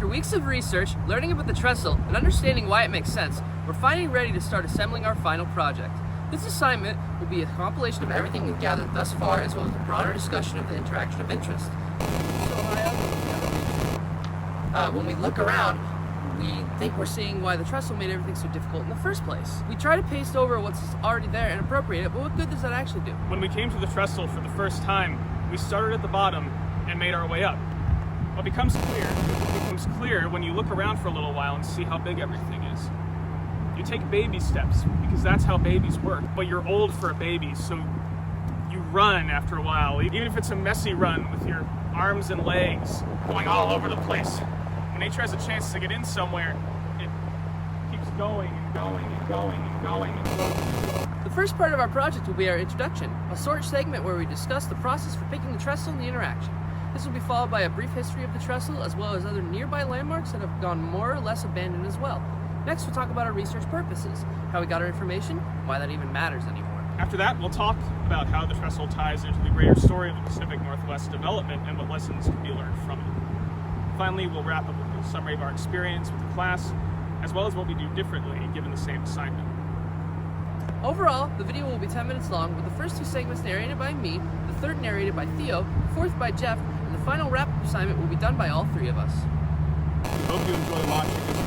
After weeks of research, learning about the trestle, and understanding why it makes sense, we're finally ready to start assembling our final project. This assignment will be a compilation of everything we've gathered thus far, as well as a broader discussion of the interaction of interest. When we look around, we think we're seeing why the trestle made everything so difficult in the first place. We try to paste over what's already there and appropriate it, but what good does that actually do? When we came to the trestle for the first time, we started at the bottom and made our way up. What becomes clear when you look around for a little while and see how big everything is. You take baby steps, because that's how babies work, but you're old for a baby, so you run after a while, even if it's a messy run with your arms and legs going all over the place. When nature has a chance to get in somewhere, it keeps going and going and going and going and going. The first part of our project will be our introduction, a short segment where we discuss the process for picking the trestle and the interaction. This will be followed by a brief history of the trestle, as well as other nearby landmarks that have gone more or less abandoned as well. Next, we'll talk about our research purposes, how we got our information, and why that even matters anymore. After that, we'll talk about how the trestle ties into the greater story of the Pacific Northwest development and what lessons can be learned from it. Finally, we'll wrap up with a summary of our experience with the class, as well as what we do differently given the same assignment. Overall, the video will be 10 minutes long, with the first two segments narrated by me, the third narrated by Theo, the fourth by Jeff, and the final wrap-up assignment will be done by all three of us. We hope you enjoy watching this